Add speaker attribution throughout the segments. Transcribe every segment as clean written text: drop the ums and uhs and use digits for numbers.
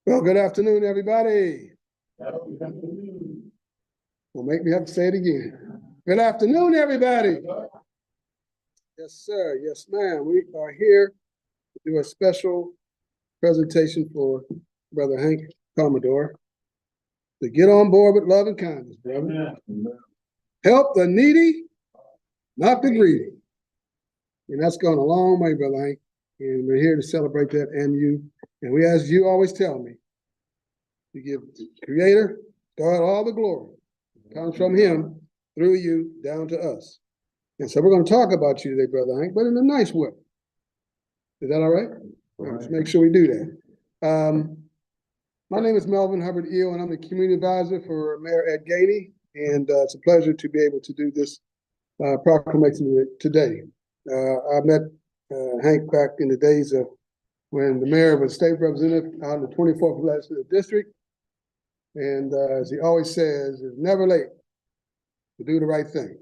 Speaker 1: Well, good afternoon, everybody. Will make me have to say it again. Good afternoon, everybody. Yes, sir. Yes, ma'am. We are here to do a special presentation for Brother Hank Commodore to get on board with love and kindness, brother. Help the needy, not the greedy. And that's gone a long way, Brother Hank. And we're here to celebrate that and you. And we, as you always tell me, to give the Creator, God, all the glory. It comes from Him, through you, down to us. And so we're going to talk about you today, Brother Hank, but in a nice way. Is that all right? All right. Let's make sure we do that. My name is Melvin Hubbard Eel, and I'm the community advisor for Mayor Ed Gainey. And it's a pleasure to be able to do this proclamation today. I met Hank back in the days of when the mayor was state representative out in the 24th legislative district. And as he always says, it's never late to do the right thing.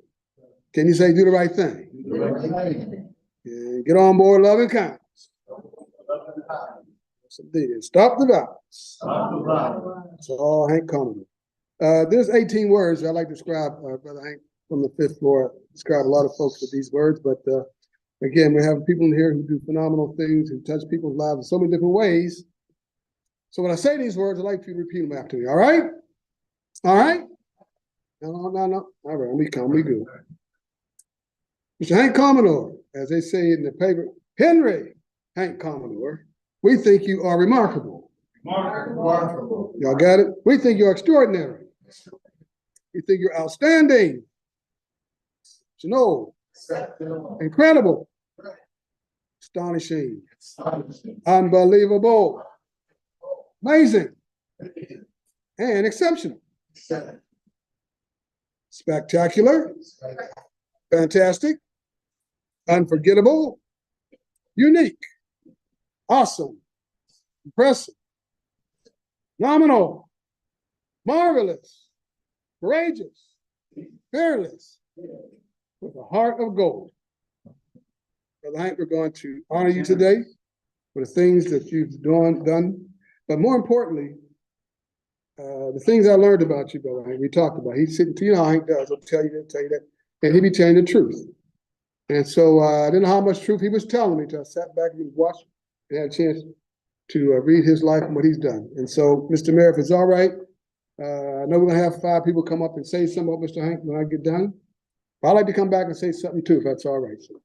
Speaker 1: Can you say do the right thing? Do the right thing. And get on board love and kindness. Yes, indeed. And stop the violence. Stop the violence. That's all Hank Commodore. There's 18 words I like to describe, Brother Hank, from the fifth floor. I describe a lot of folks with these words, but again, we have people in here who do phenomenal things, who touch people's lives in so many different ways. So when I say these words, I'd like for you to repeat them after me, all right? All right? No. All right, we come, we go. Mr. Hank Commodore, as they say in the paper, Henry Hank Commodore, we think you are remarkable. Remarkable. Y'all got it? We think you're extraordinary. We think you're outstanding. You know, incredible. Astonishing. Unbelievable. Amazing and exceptional. Spectacular, fantastic, unforgettable, unique, awesome, impressive, phenomenal, marvelous, courageous, fearless, with a heart of gold. Brother Hank, we're going to honor you today for the things that you've done. But more importantly, the things I learned about you, Brother Hank, we talked about. He's sitting, you know how Hank does. I'll tell you that, and he be telling the truth. And so I didn't know how much truth he was telling me until I sat back and watched and had a chance to read his life and what he's done. And so, Mr. Mayor, if it's all right, I know we're gonna have 5 people come up and say something about Mr. Hank when I get done. But I'd like to come back and say something too, if that's all right. So,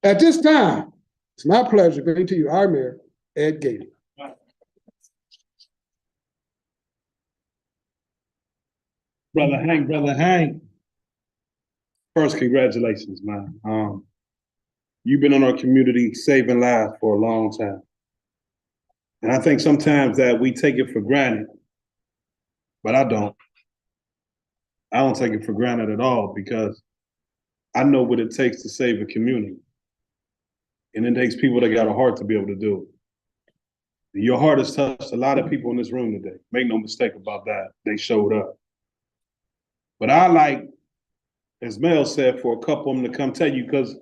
Speaker 1: at this time, it's my pleasure to bring to you our Mayor, Ed Gainey.
Speaker 2: Brother Hank. First, congratulations, man. You've been in our community saving lives for a long time. And I think sometimes that we take it for granted, but I don't. I don't take it for granted at all because I know what it takes to save a community. And it takes people that got a heart to be able to do it. Your heart has touched a lot of people in this room today. Make no mistake about that. They showed up. But I like, as Mel said, for a couple of them to come tell you, because,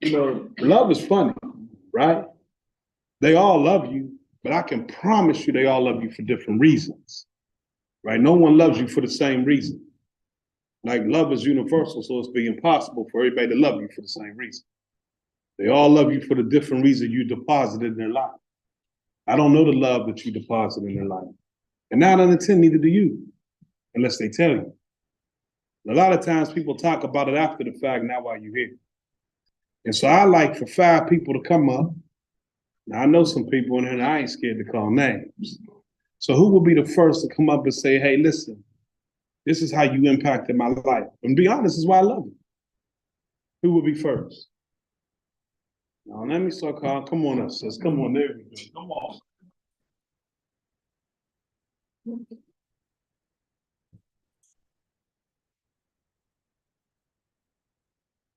Speaker 2: you know, love is funny, right? They all love you, but I can promise you they all love you for different reasons, right? No one loves you for the same reason. Like, love is universal, so it's be impossible for everybody to love you for the same reason. They all love you for the different reason you deposited in their life. I don't know the love that you deposited in their life. And 9 out of 10, neither do you, unless they tell you. A lot of times people talk about it after the fact, not while you're here. And so I like for 5 people to come up. Now I know some people in here and I ain't scared to call names. So who will be the first to come up and say, hey, listen, this is how you impacted my life. And be honest, this is why I love you. Who will be first? Now let me start calling. Come on up, sis. Come on, there we go. Come on.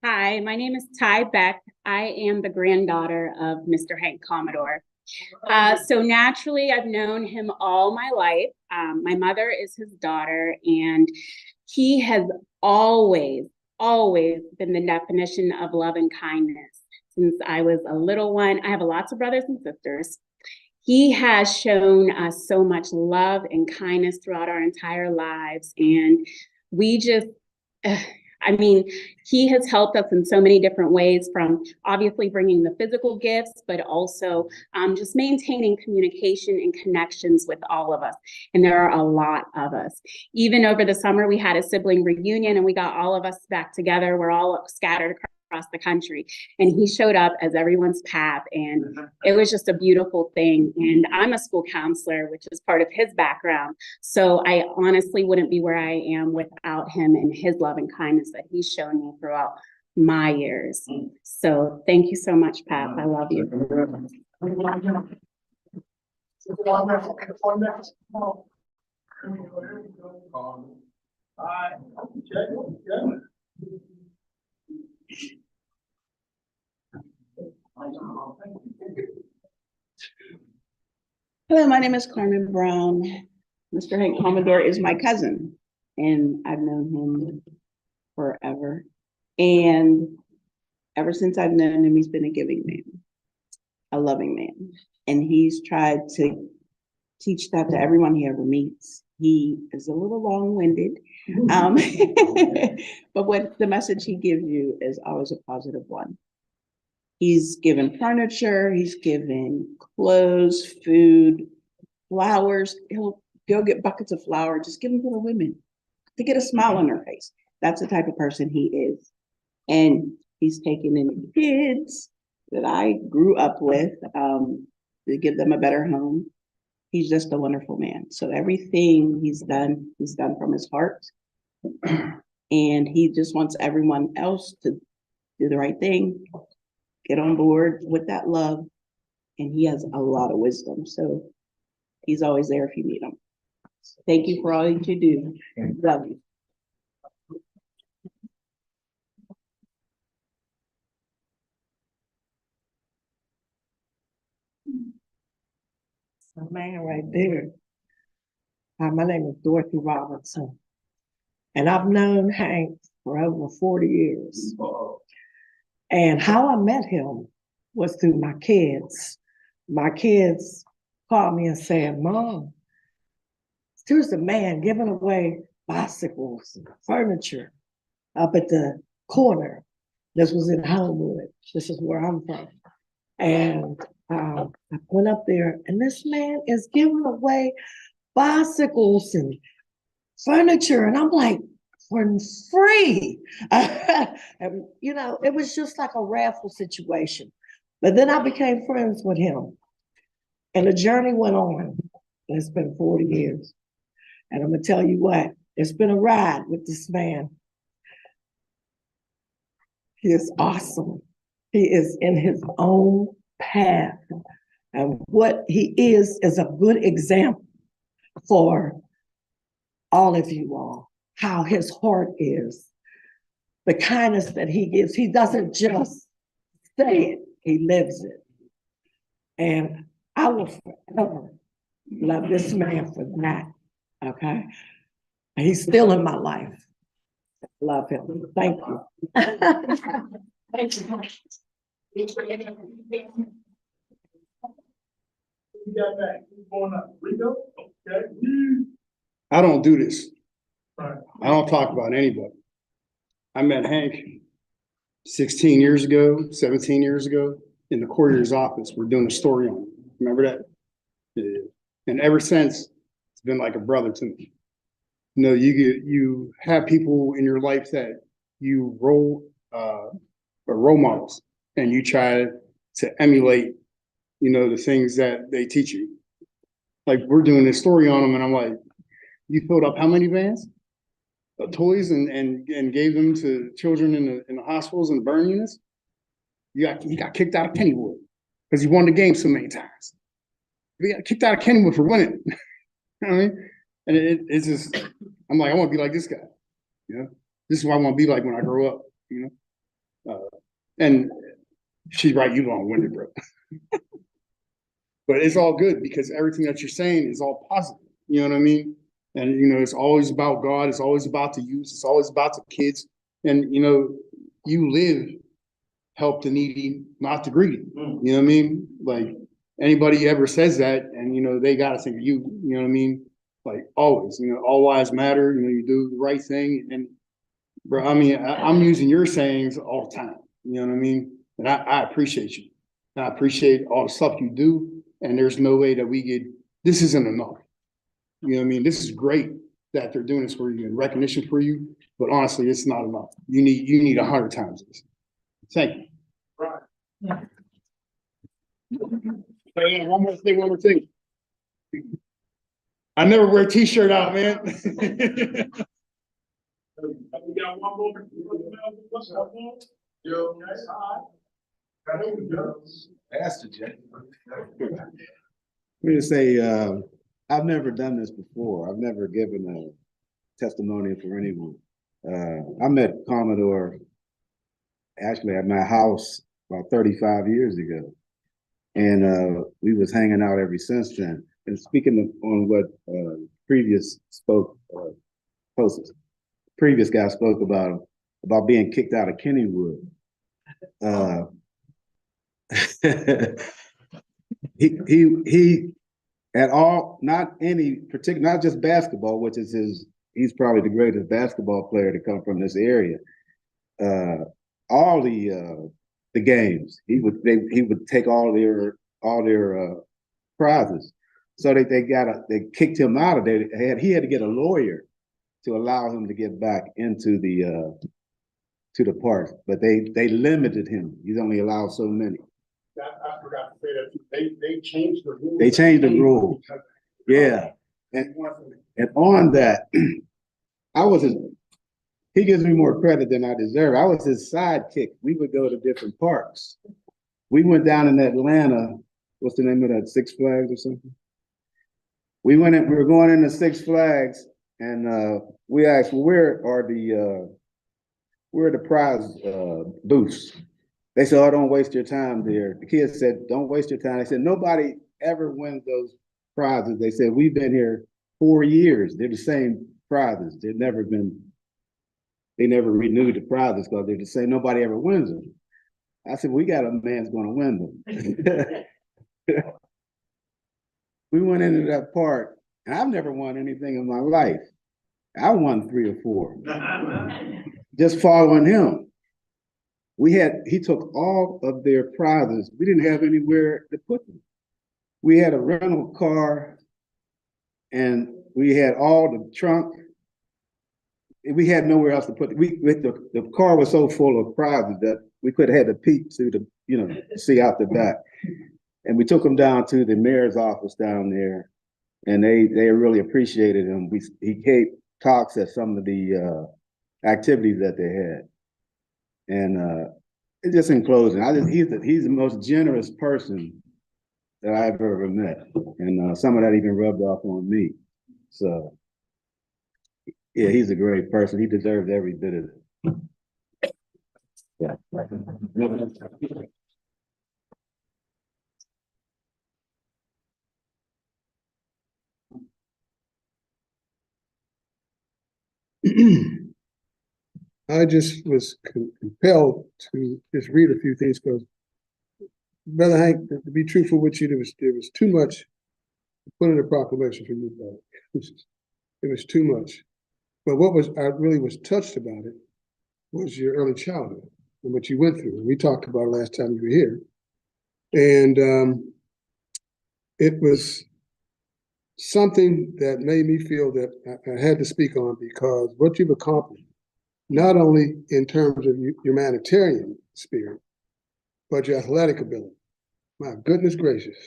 Speaker 3: Hi, my name is Ty Beck. I am the granddaughter of Mr. Hank Commodore. So naturally, I've known him all my life. My mother is his daughter, and he has always been the definition of love and kindness since I was a little one. I have lots of brothers and sisters. he has shown us so much love and kindness throughout our entire lives. And we just, I mean, he has helped us in so many different ways, from obviously bringing the physical gifts, but also just maintaining communication and connections with all of us. And there are a lot of us. Even over the summer, we had a sibling reunion and we got all of us back together. We're all scattered across the country. And he showed up as everyone's path. And it was just a beautiful thing. And I'm a school counselor, which is part of his background. So I honestly wouldn't be where I am without him and his love and kindness that he's shown me throughout my years. So thank you so much, Pat. I love you.
Speaker 4: Hello, my name is Carmen Brown. Mr. Hank Commodore is my cousin, and I've known him forever. And ever since I've known him, he's been a giving man, a loving man. And he's tried to teach that to everyone he ever meets. He is a little long-winded, but what the message he gives you is always a positive one. He's given furniture, he's given clothes, food, flowers. He'll go get buckets of flour, just give them to the women to get a smile on their face. That's the type of person he is. And he's taken in the kids that I grew up with to give them a better home. He's just a wonderful man. So everything he's done from his heart. And he just wants everyone else to do the right thing, get on board with that love. And he has a lot of wisdom. So he's always there if you need him. Thank you for all that you do. Love you.
Speaker 5: A man right there. My name is Dorothy Robinson, and I've known Hank for over 40 years. And how I met him was through my kids. My kids called me and said, "Mom, there's a man giving away bicycles and furniture up at the corner." This was in Homewood. This is where I'm from. And I went up there, and this man is giving away bicycles and furniture. And I'm like, for free. And, you know, it was just like a raffle situation. But then I became friends with him. And the journey went on. And it's been 40 years. And I'm going to tell you what, it's been a ride with this man. He is awesome. He is in his own path. And what he is a good example for all of you all, how his heart is, the kindness that he gives. He doesn't just say it, he lives it. And I will forever love this man for that, okay? And he's still in my life. Love him. Thank you. Thank you.
Speaker 1: I don't do this. I don't talk about anybody. I met Hank 16 years ago, 17 years ago in the courtier's office. We're doing a story on him. Remember that? Yeah. And ever since, it's been like a brother to me. You know, you have people in your life that you role models, and you try to emulate, you know, the things that they teach you. Like, we're doing this story on them, and I'm like, you filled up how many vans of toys and gave them to children in the hospitals and the burn units? You got kicked out of Kennywood because you won the game so many times. You got kicked out of Kennywood for winning. You know what I mean? And it's just, I'm like, I want to be like this guy. You know, this is what I want to be like when I grow up. You know, and she's right. You long-winded, bro. But it's all good because everything that you're saying is all positive. You know what I mean? And, you know, it's always about God. It's always about the youth. It's always about the kids. And, you know, you live, help the needy, not the greedy. You know what I mean? Like,
Speaker 6: anybody ever says that, and, you know, they gotta think of you, you know what I mean? Like, always, you know, all lives matter, you know, you do the right thing, and, bro, I mean, I'm using your sayings all the time, you know what I mean? And I appreciate you. I appreciate all the stuff you do, and there's no way that this isn't enough. You know what I mean? This is great that they're doing this for you and recognition for you, but honestly, it's not enough. You need 100 times this. Thank you.
Speaker 1: Right. Hey, one more thing.
Speaker 6: I never wear a t-shirt out, man.
Speaker 1: We got one more.
Speaker 7: Pastor Jay. Let me just say, I've never done this before. I've never given a testimony for anyone. I met Commodore actually at my house about 35 years ago. And we was hanging out ever since then. And speaking on what previous guy spoke about being kicked out of Kennywood. He at all, not any particular, not just basketball, which is he's probably the greatest basketball player to come from this area. All the games, he would take all their prizes. So they kicked him out of there. He had to get a lawyer to allow him to get back into the park, but they limited him. He's only allowed so many.
Speaker 1: I forgot to say that they changed the rules.
Speaker 7: They changed the rule. Yeah. And on that, he gives me more credit than I deserve. I was his sidekick. We would go to different parks. We went down in Atlanta. What's the name of that? Six Flags or something? We were going into Six Flags, and we asked, well, where are the prize booths? They said, oh, don't waste your time there. The kids said, don't waste your time. They said, nobody ever wins those prizes. They said, we've been here 4 years. They're the same prizes. They never renewed the prizes because they're the same. Nobody ever wins them. I said, we got a man's going to win them. We went into that park, and I've never won anything in my life. I won 3 or 4. Just following him. He took all of their prizes. We didn't have anywhere to put them. We had a rental car, and we had all the trunk. We had nowhere else to put it. The car was so full of prizes that we could have had to peek to see out the back. And we took him down to the mayor's office down there, and they really appreciated him. He gave talks at some of the activities that they had. And just in closing, he's the most generous person that I've ever met. And some of that even rubbed off on me. So yeah, he's a great person. He deserves every bit of it. Yeah.
Speaker 1: I just was compelled to just read a few things because, Brother Hank, to be truthful with you, there was too much to put in a proclamation for you, brother. It was too much. But I really was touched about it was your early childhood and what you went through. And we talked about it last time you were here. And it was something that made me feel that I had to speak on because what you've accomplished, not only in terms of your humanitarian spirit, but your athletic ability. My goodness gracious.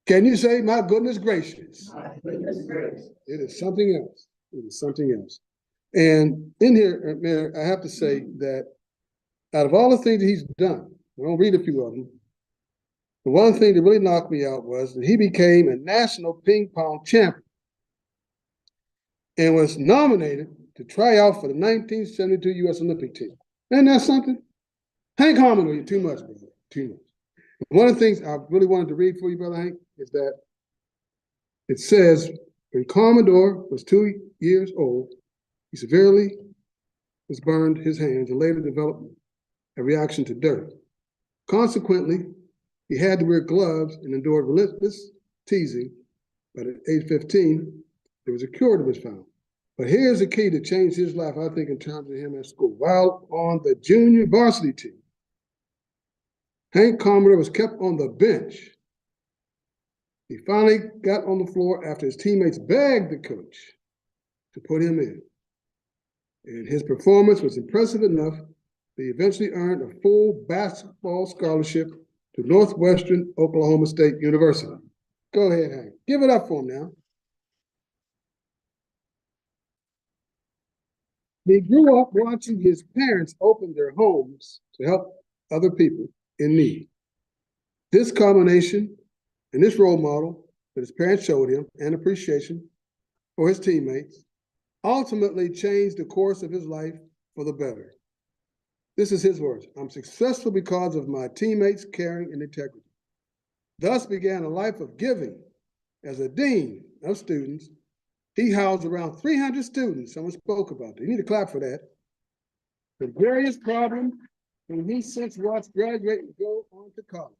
Speaker 1: Can you say, my goodness gracious? My goodness gracious. It is something else. It is something else. And in here, Mayor, I have to say that out of all the things that he's done, I'll read a few of them. The one thing that really knocked me out was that he became a national ping pong champion and was nominated to try out for the 1972 U.S. Olympic team. Isn't that something? Hank Commodore, you're too much, brother. Too much. One of the things I really wanted to read for you, Brother Hank, is that it says, when Commodore was 2 years old, he severely burned his hands and later developed a reaction to dirt. Consequently, He had to wear gloves and endured relentless teasing, but at age 15, there was a cure that was found. But here's the key to change his life, I think, in terms of him at school. While on the junior varsity team, Hank Commodore was kept on the bench. He finally got on the floor after his teammates begged the coach to put him in. And his performance was impressive enough that he eventually earned a full basketball scholarship to Northwestern Oklahoma State University. Go ahead, Hank. Give it up for him now. He grew up watching his parents open their homes to help other people in need. This combination and this role model that his parents showed him and appreciation for his teammates ultimately changed the course of his life for the better. This is his words. I'm successful because of my teammates' caring and integrity. Thus began a life of giving. As a dean of students, he housed around 300 students. Someone spoke about that. You need to clap for that. The various problems, and he since watched graduate and go on to college.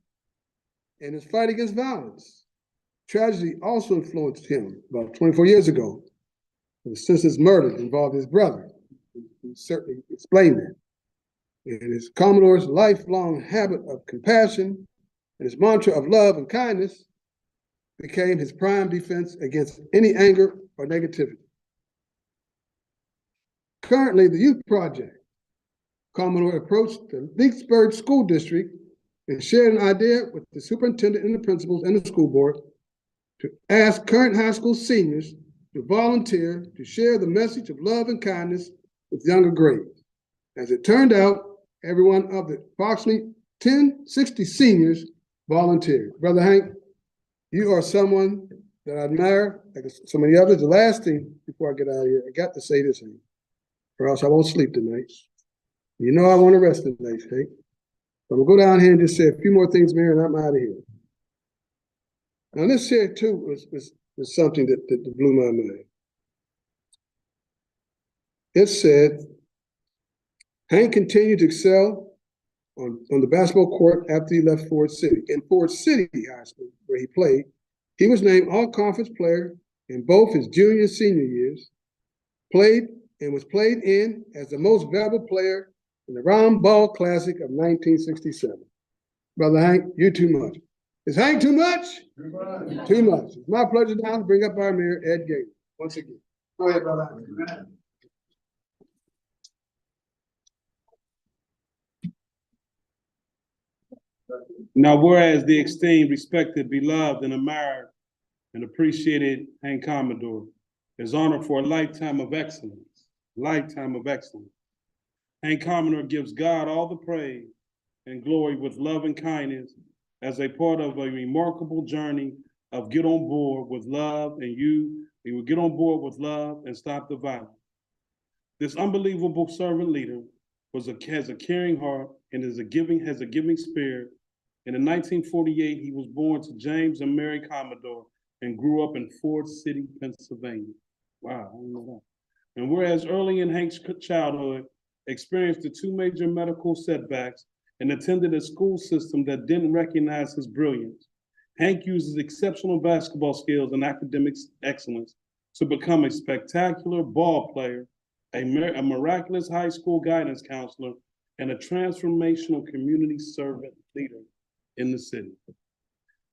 Speaker 1: And his fight against violence. Tragedy also influenced him about 24 years ago. Since his murder involved his brother. He certainly explained that. And his Commodore's lifelong habit of compassion and his mantra of love and kindness became his prime defense against any anger or negativity. Currently, the Youth Project, Commodore approached the Pittsburgh School District and shared an idea with the superintendent and the principals and the school board to ask current high school seniors to volunteer to share the message of love and kindness with younger grades. As it turned out, every one of the approximately 60 seniors volunteered. Brother Hank, you are someone that I admire, like so many others. The last thing before I get out of here, I got to say this, Hank, or else I won't sleep tonight. You know I want to rest tonight, Hank. So I'm gonna go down here and just say a few more things, Mary, and I'm out of here. Now this here too was something that blew my mind. It said, Hank continued to excel on the basketball court after he left Ford City. In Ford City High School, where he played, he was named all-conference player in both his junior and senior years, played in as the most valuable player in the Round Ball Classic of 1967. Brother Hank, you're too much. Is Hank too much? Too much. It's my pleasure now to bring up our mayor, Ed Gates, once again. Go ahead, Brother Hank.
Speaker 2: Now, whereas the esteemed, respected, beloved, and admired and appreciated Hank Commodore is honored for a lifetime of excellence, Hank Commodore gives God all the praise and glory with love and kindness as a part of a remarkable journey of get on board with love, and you will get on board with love and stop the violence. This unbelievable servant leader has a caring heart and has a giving spirit. And in 1948, he was born to James and Mary Commodore and grew up in Ford City, Pennsylvania. Wow, I didn't know that. And whereas early in Hank's childhood, experienced the two major medical setbacks and attended a school system that didn't recognize his brilliance, Hank uses exceptional basketball skills and academic excellence to become a spectacular ball player, a miraculous high school guidance counselor, and a transformational community servant leader in the city.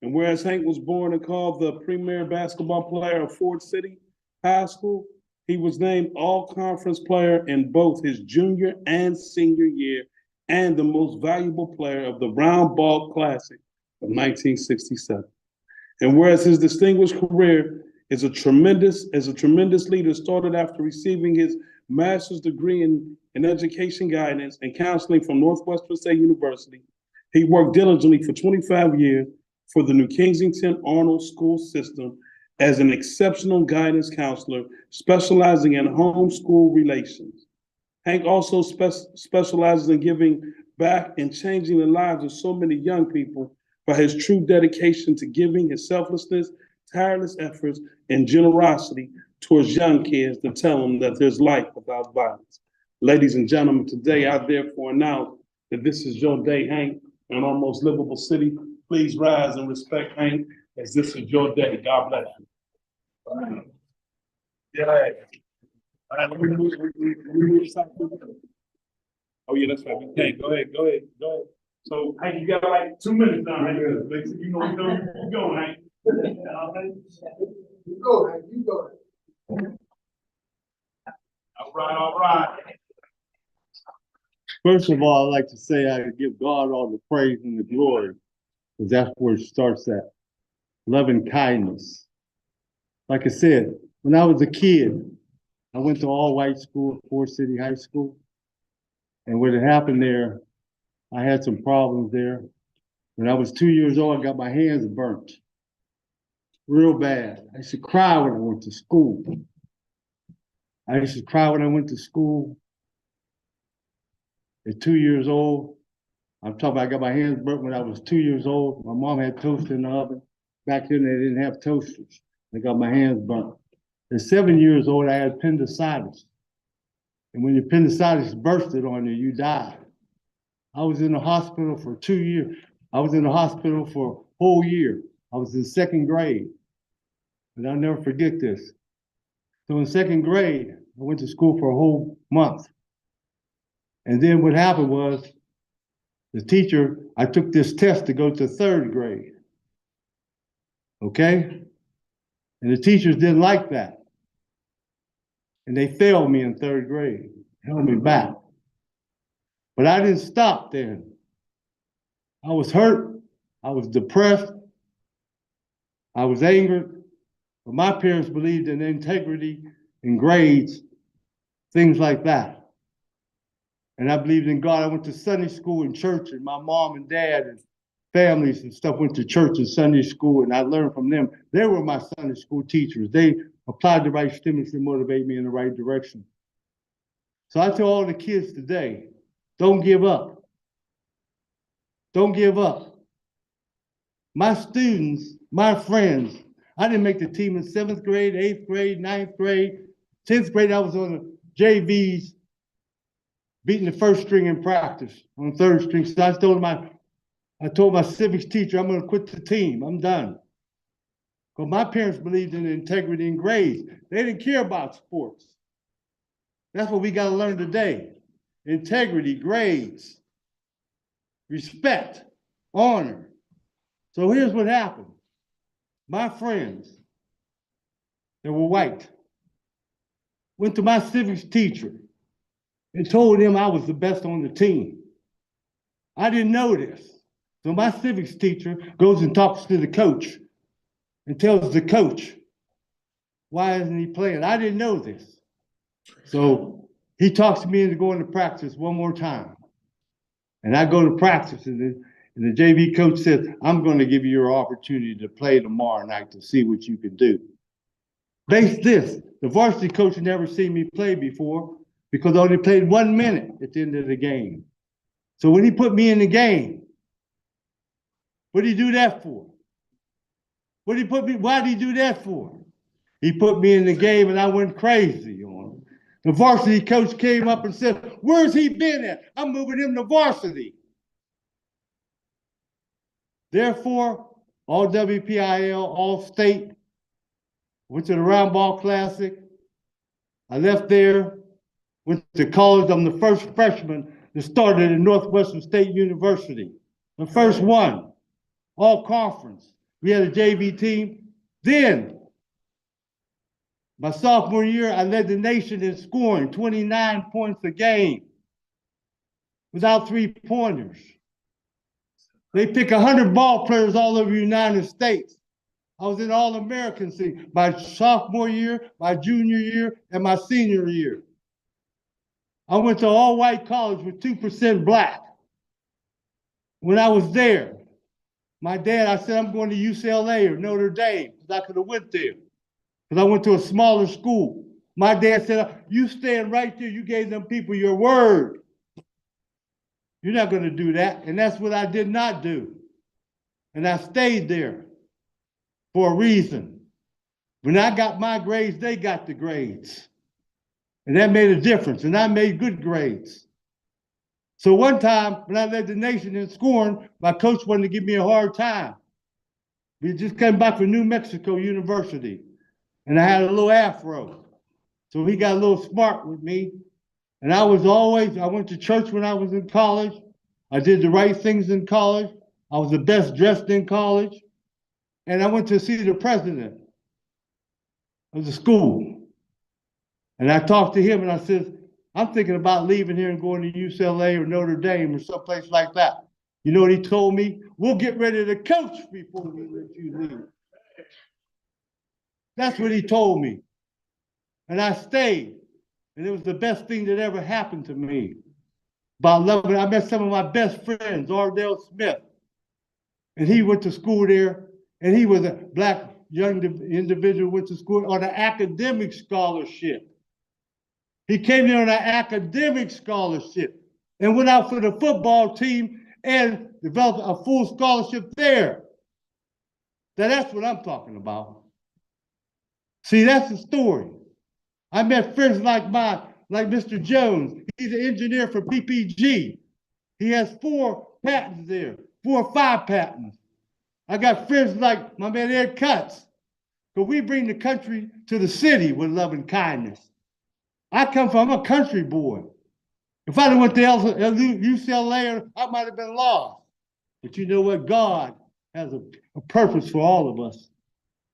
Speaker 2: And whereas Hank was born and called the premier basketball player of Ford City High School, he was named all-conference player in both his junior and senior year and the most valuable player of the Round Ball Classic of 1967. And whereas his distinguished career as a tremendous leader started after receiving his master's degree in education guidance and counseling from Northwestern State University, he worked diligently for 25 years for the New Kensington Arnold School System as an exceptional guidance counselor specializing in homeschool relations. Hank also specializes in giving back and changing the lives of so many young people by his true dedication to giving, his selflessness, tireless efforts, and generosity towards young kids to tell them that there's life without violence. Ladies and gentlemen, today I therefore announce that this is your day, Hank, an almost livable city please rise and respect Hank as this is your day. God bless you. Yeah. All right, let me move this out. Oh, yeah, that's right. We can't. Go ahead. So, Hank, you got like 2 minutes now, Hank. Make sure you know you go, Hank.
Speaker 1: You go, man, you go.
Speaker 2: All right.
Speaker 8: First of all, I'd like to say I give God all the praise and the glory, because that's where it starts at. Love and kindness. Like I said, when I was a kid, I went to all-white school, Forest City High School. And what had happened there, I had some problems there. When I was 2 years old, I got my hands burnt real bad. I used to cry when I went to school. At 2 years old, I'm talking about I got my hands burnt when I was 2 years old. My mom had toast in the oven. Back then, they didn't have toasters. I got my hands burnt. At 7 years old, I had appendicitis. And when your appendicitis bursted on you, you died. I was in the hospital for 2 years. I was in the hospital for a whole year. I was in second grade. And I'll never forget this. So in second grade, I went to school for a whole month. And then what happened was, I took this test to go to third grade. Okay? And the teachers didn't like that. And they failed me in third grade, held me back. But I didn't stop then. I was hurt, I was depressed, I was angry. But my parents believed in integrity and grades, things like that. And I believed in God. I went to Sunday school and church, and my mom and dad and families and stuff went to church and Sunday school, and I learned from them. They were my Sunday school teachers. They applied the right stimulus to motivate me in the right direction. So I tell all the kids today, don't give up. Don't give up. My students, my friends, I didn't make the team in 7th grade, 8th grade, 9th grade. 10th grade, I was on the JVs, beating the first string in practice on third string. So I told my civics teacher, I'm gonna quit the team, I'm done. But my parents believed in integrity and grades. They didn't care about sports. That's what we gotta learn today. Integrity, grades, respect, honor. So here's what happened. My friends that were white went to my civics teacher and told him I was the best on the team. I didn't know this. So my civics teacher goes and talks to the coach and tells the coach, why isn't he playing? I didn't know this. So he talks to me into going to practice one more time. And I go to practice, and the JV coach says, I'm going to give you your opportunity to play tomorrow night to see what you can do. Base this, the varsity coach had never seen me play before because I only played 1 minute at the end of the game. So when he put me in the game, what did he do that for? Why did he do that for? He put me in the game and I went crazy on him. The varsity coach came up and said, where's he been at? I'm moving him to varsity. Therefore, all WPIL, all state, went to the Round Ball Classic. I left there, went to college. I'm the first freshman that started at Northwestern State University. The first one, all conference. We had a JV team. Then, my sophomore year, I led the nation in scoring, 29 points a game without three-pointers. They pick 100 ball players all over the United States. I was in All-American team my sophomore year, my junior year, and my senior year. I went to all-white college with 2% black. When I was there, my dad, I said, I'm going to UCLA or Notre Dame, because I could have went there, because I went to a smaller school. My dad said, you stand right there, you gave them people your word. You're not going to do that. And that's what I did not do. And I stayed there for a reason. When I got my grades, they got the grades. And that made a difference. And I made good grades. So one time when I led the nation in scoring, my coach wanted to give me a hard time. We just came back from New Mexico University and I had a little afro. So he got a little smart with me. And I went to church when I was in college. I did the right things in college. I was the best dressed in college. And I went to see the president of the school. And I talked to him and I said, I'm thinking about leaving here and going to UCLA or Notre Dame or someplace like that. You know what he told me? We'll get ready to coach before we let you leave. That's what he told me. And I stayed. And it was the best thing that ever happened to me. About 11, I met some of my best friends, Ardell Smith. And he went to school there. And he was a black young individual who went to school on an academic scholarship. He came there on an academic scholarship and went out for the football team and developed a full scholarship there. Now that's what I'm talking about. See, that's the story. I met friends like Mr. Jones. He's an engineer for PPG. He has 4 patents there, 4 or 5 patents. I got friends like my man Ed Cutts. But we bring the country to the city with love and kindness. I'm a country boy. If I'd have went to UCLA, I might have been lost. But you know what? God has a purpose for all of us,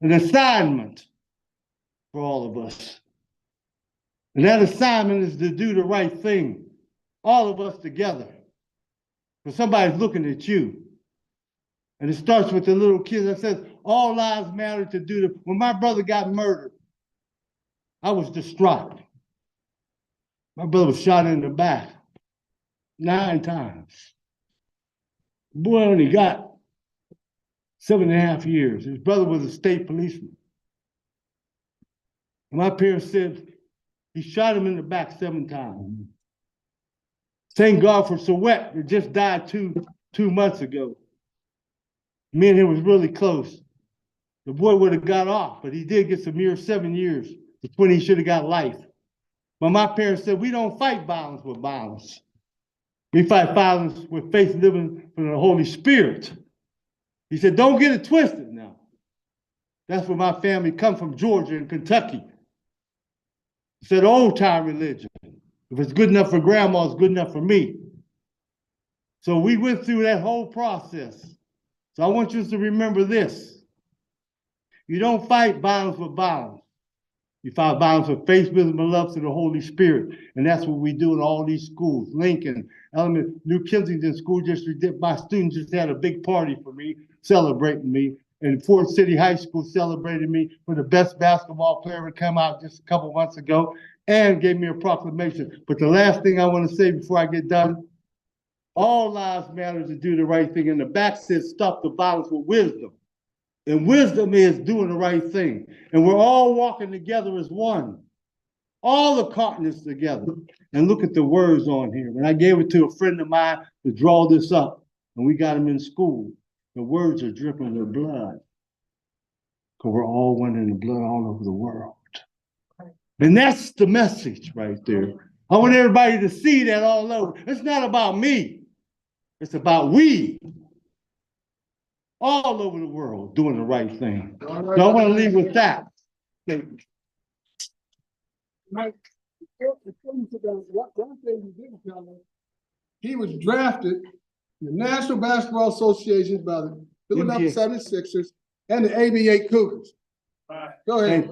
Speaker 8: an assignment for all of us. And that assignment is to do the right thing, all of us together. Because somebody's looking at you. And it starts with the little kids that says, all lives matter to do the. When my brother got murdered, I was distraught. My brother was shot in the back 9 times. The boy only got 7.5 years. His brother was a state policeman. And my parents said he shot him in the back 7 times. Thank God for Sowet, that just died two months ago. Me and him was really close. The boy would have got off, but he did get some mere 7 years. It's when he should have got life. But my parents said, we don't fight violence with violence. We fight violence with faith living from the Holy Spirit. He said, don't get it twisted now. That's where my family come from, Georgia and Kentucky. He said, old time religion. If it's good enough for grandma, it's good enough for me. So we went through that whole process. So I want you to remember this. You don't fight violence with violence. You fight violence with faith, wisdom, and love to the Holy Spirit. And that's what we do in all these schools. Lincoln, New Kensington School District, my students just had a big party for me, celebrating me. And Fort City High School celebrated me for the best basketball player to come out just a couple months ago and gave me a proclamation. But the last thing I want to say before I get done, all lives matter to do the right thing. And the back says stop the violence with wisdom. And wisdom is doing the right thing. And we're all walking together as one. All the continents together. And look at the words on here. When I gave it to a friend of mine to draw this up, and we got him in school, the words are dripping with blood. Because we're all one in the blood all over the world. And that's the message right there. I want everybody to see that all over. It's not about me. It's about we. All over the world doing the right thing. So I want to leave with that.
Speaker 1: Mike, before you sit down, one thing you didn't tell me, he was drafted in the National Basketball Association by the Philadelphia 76ers and the ABA Cougars. Go ahead.